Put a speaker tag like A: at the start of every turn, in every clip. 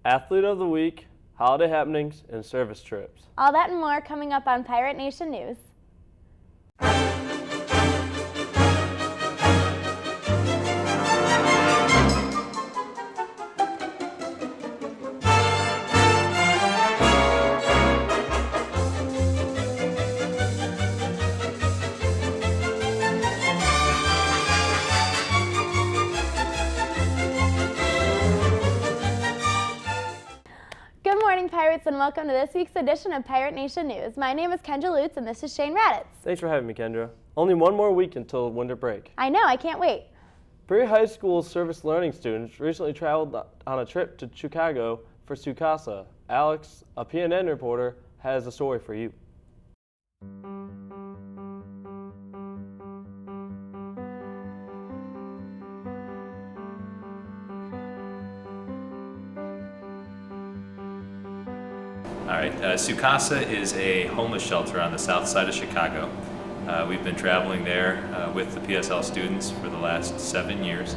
A: Athlete of the Week, holiday happenings, and service trips.
B: All that and more coming up on Pirate Nation News. Good morning, Pirates, and welcome to this week's edition of Pirate Nation News. My name is Kendra Lutz, and this is Shane Raditz.
A: Thanks for having me, Kendra. Only one more week until winter break.
B: I know, I can't wait.
A: Prairie High School service learning students recently traveled on a trip to Chicago for Sukasa. Alex, a PNN reporter, has a story for you.
C: All right, Sukasa is a homeless shelter on the south side of Chicago. We've been traveling there with the PSL students for the last 7 years.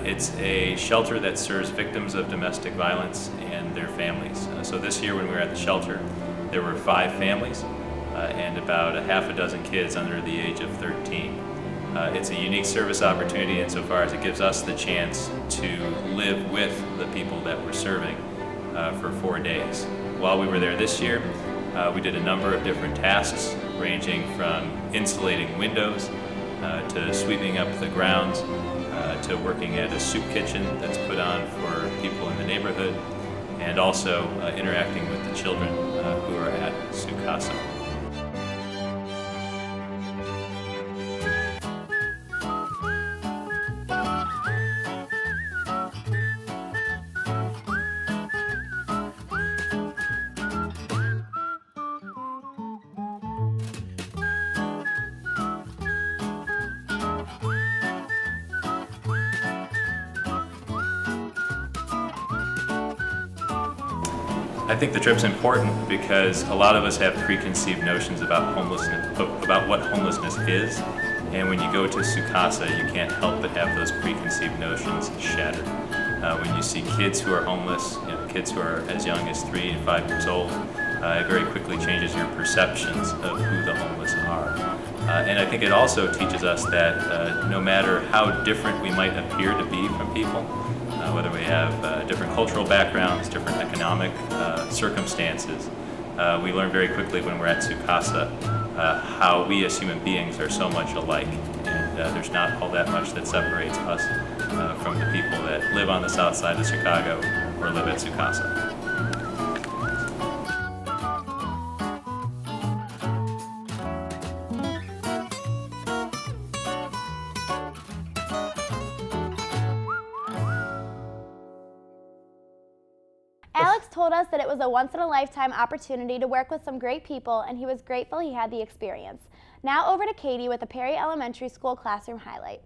C: It's a shelter that serves victims of domestic violence and their families. So this year when we were at the shelter, there were 5 families and about a half a dozen kids under the age of 13. It's a unique service opportunity insofar as it gives us the chance to live with the people that we're serving for 4 days. While we were there this year, we did a number of different tasks, ranging from insulating windows to sweeping up the grounds to working at a soup kitchen that's put on for people in the neighborhood, and also interacting with the children who are at Sukasa. I think the trip's important because a lot of us have preconceived notions about homelessness, about what homelessness is, and when you go to Sukasa, you can't help but have those preconceived notions shattered. When you see kids who are homeless, kids who are as young as 3 and 5 years old, it very quickly changes your perceptions of who the homeless are. And I think it also teaches us that no matter how different we might appear to be from people, whether we have different cultural backgrounds, different economic circumstances, we learn very quickly when we're at Sukasa how we as human beings are so much alike, and there's not all that much that separates us from the people that live on the south side of Chicago or live at Sukasa.
B: Alex told us that it was a once-in-a-lifetime opportunity to work with some great people, and he was grateful he had the experience. Now over to Katie with a Perry Elementary School classroom highlight.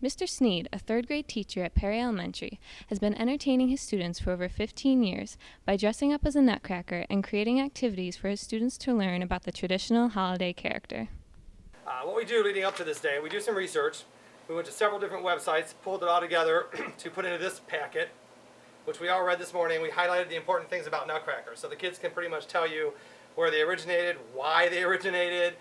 D: Mr. Sneed, a third-grade teacher at Perry Elementary, has been entertaining his students for over 15 years by dressing up as a nutcracker and creating activities for his students to learn about the traditional holiday character.
E: What we do leading up to this day, we do some research. We went to several different websites, pulled it all together to put into this packet, which we all read this morning. We highlighted the important things about nutcrackers, so the kids can pretty much tell you where they originated, why they originated,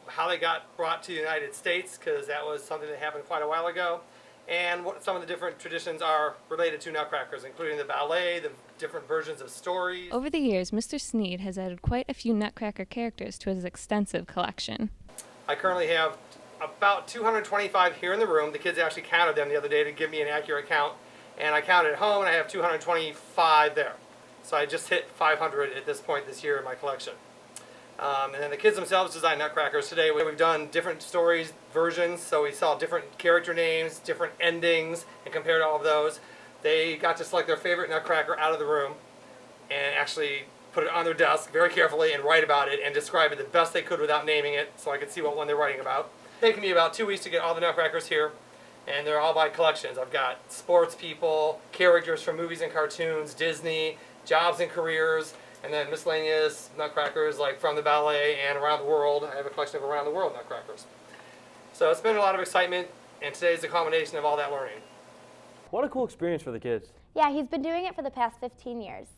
E: how they got brought to the United States, because that was something that happened quite a while ago, and what some of the different traditions are related to nutcrackers, including the ballet, the different versions of stories.
D: Over the years, Mr. Sneed has added quite a few nutcracker characters to his extensive collection.
E: I currently have about 225 here in the room. The kids actually counted them the other day to give me an accurate count, and I counted at home, and I have 225 there. So I just hit 500 at this point this year in my collection. And then the kids themselves design nutcrackers. Today we've done different stories, versions, so we saw different character names, different endings, and compared all of those. They got to select their favorite nutcracker out of the room and actually put it on their desk very carefully and write about it and describe it the best they could without naming it, so I could see what one they're writing about. It's taken me about 2 weeks to get all the nutcrackers here, and they're all by collections. I've got sports people, characters from movies and cartoons, Disney, jobs and careers, and then miscellaneous nutcrackers like from the ballet and around the world. I have a collection of around the world nutcrackers. So it's been a lot of excitement, and today's the culmination of all that learning.
A: What a cool experience for the kids.
B: Yeah, he's been doing it for the past 15 years.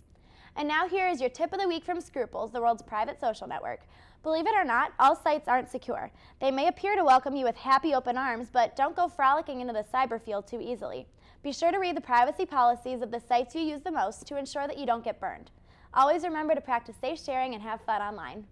B: And now here is your tip of the week from Scruples, the world's private social network. Believe it or not, all sites aren't secure. They may appear to welcome you with happy open arms, but don't go frolicking into the cyber field too easily. Be sure to read the privacy policies of the sites you use the most to ensure that you don't get burned. Always remember to practice safe sharing and have fun online.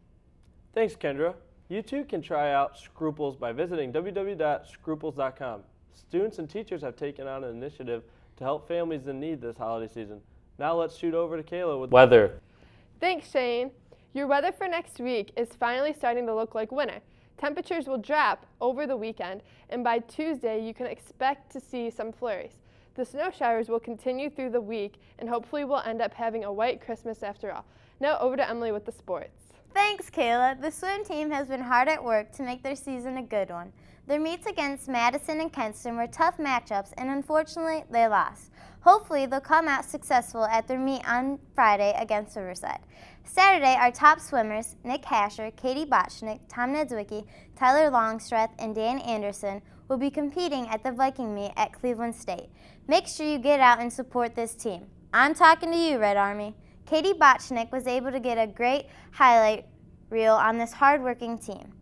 A: Thanks, Kendra. You too can try out Scruples by visiting www.scruples.com. Students and teachers have taken on an initiative to help families in need this holiday season. Now let's shoot over to Kayla with weather.
F: Thanks, Shane. Your weather for next week is finally starting to look like winter. Temperatures will drop over the weekend, and by Tuesday you can expect to see some flurries. The snow showers will continue through the week, and hopefully we'll end up having a white Christmas after all. Now over to Emily with the sports.
B: Thanks, Kayla. The swim team has been hard at work to make their season a good one. Their meets against Madison and Kenston were tough matchups, and unfortunately, they lost. Hopefully, they'll come out successful at their meet on Friday against Riverside. Saturday, our top swimmers, Nick Hasher, Katie Botchnick, Tom Nedzwicki, Tyler Longstreth, and Dan Anderson, will be competing at the Viking meet at Cleveland State. Make sure you get out and support this team. I'm talking to you, Red Army. Katie Botchnick was able to get a great highlight reel on this hard-working team.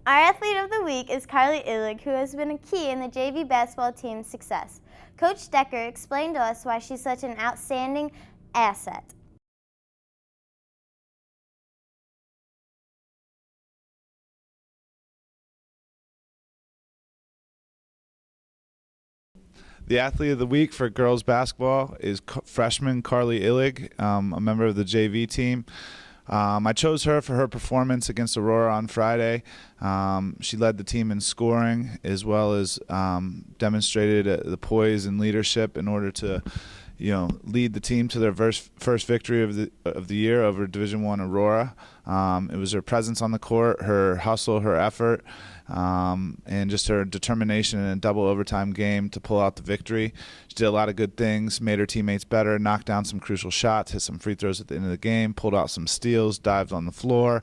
B: Our athlete of the week is Carly Illig, who has been a key in the JV basketball team's success. Coach Decker explained to us why she's such an outstanding asset.
G: The athlete of the week for girls basketball is freshman Carly Illig, a member of the JV team. I chose her for her performance against Aurora on Friday. She led the team in scoring as well as demonstrated the poise and leadership in order to, lead the team to their first victory of the year over Division I Aurora. It was her presence on the court, her hustle, her effort, and just her determination in a double overtime game to pull out the victory. She did a lot of good things, made her teammates better, knocked down some crucial shots, hit some free throws at the end of the game, pulled out some steals, dived on the floor.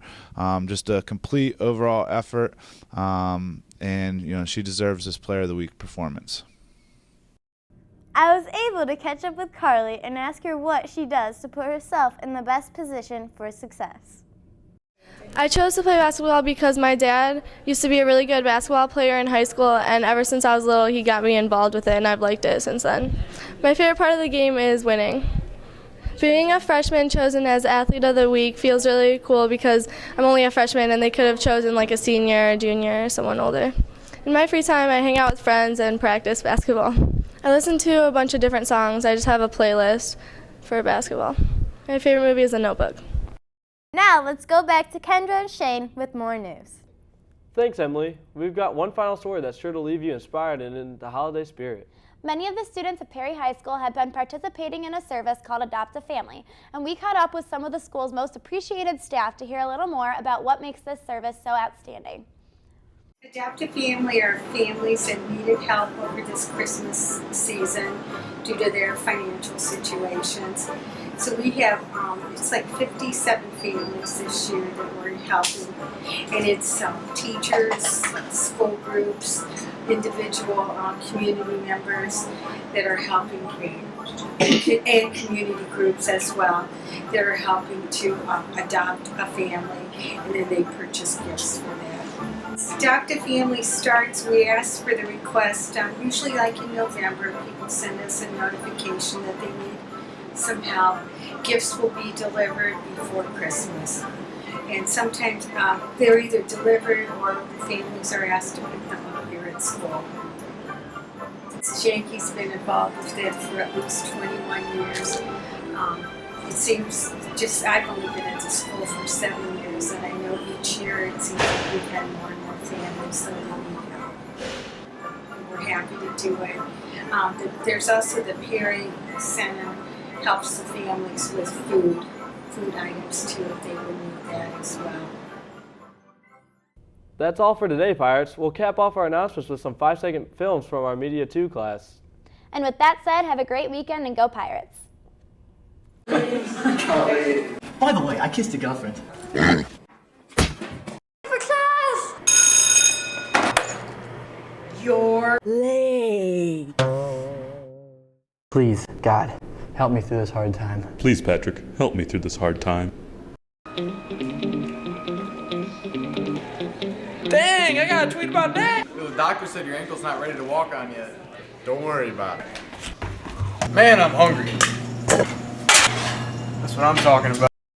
G: Just a complete overall effort, and she deserves this Player of the Week performance.
B: I was able to catch up with Carly and ask her what she does to put herself in the best position for success.
H: I chose to play basketball because my dad used to be a really good basketball player in high school, and ever since I was little he got me involved with it, and I've liked it since then. My favorite part of the game is winning. Being a freshman chosen as Athlete of the Week feels really cool because I'm only a freshman and they could have chosen like a senior, a junior, or someone older. In my free time I hang out with friends and practice basketball. I listen to a bunch of different songs. I just have a playlist for basketball. My favorite movie is The Notebook.
B: Now let's go back to Kendra and Shane with more news.
A: Thanks, Emily. We've got one final story that's sure to leave you inspired and in the holiday spirit.
B: Many of the students at Perry High School have been participating in a service called Adopt a Family, and we caught up with some of the school's most appreciated staff to hear a little more about what makes this service so outstanding.
I: Adopt a Family are families that needed help over this Christmas season due to their financial situations. So we have, it's like 57 families this year that we're helping. And it's teachers, school groups, individual community members that are helping, and community groups as well, that are helping to adopt a family, and then they purchase gifts for that. Adopt a Family starts, we ask for the request, usually like in November, people send us a notification that they need some help. Gifts will be delivered before Christmas. And sometimes they're either delivered or the families are asked to pick them up here at school. Jankie's been involved with that for at least 21 years. It seems just, I've only been at the school for 7 years, and I know each year it seems like we've had more and more families that need help. And we're happy to do it. There's also the Pairing Center, helps the families with food items too, if they would need that as well.
A: That's all for today, Pirates. We'll cap off our announcements with some 5-second films from our Media 2 class.
B: And with that said, have a great weekend and go Pirates.
J: By the way, I kissed a girlfriend.
B: For class!
I: You're late.
J: Please, God, help me through this hard time.
K: Please, Patrick, help me through this hard time.
L: Dang, I got a tweet about that.
M: The doctor said your ankle's not ready to walk on yet.
G: Don't worry about it.
M: Man, I'm hungry. That's what I'm talking about.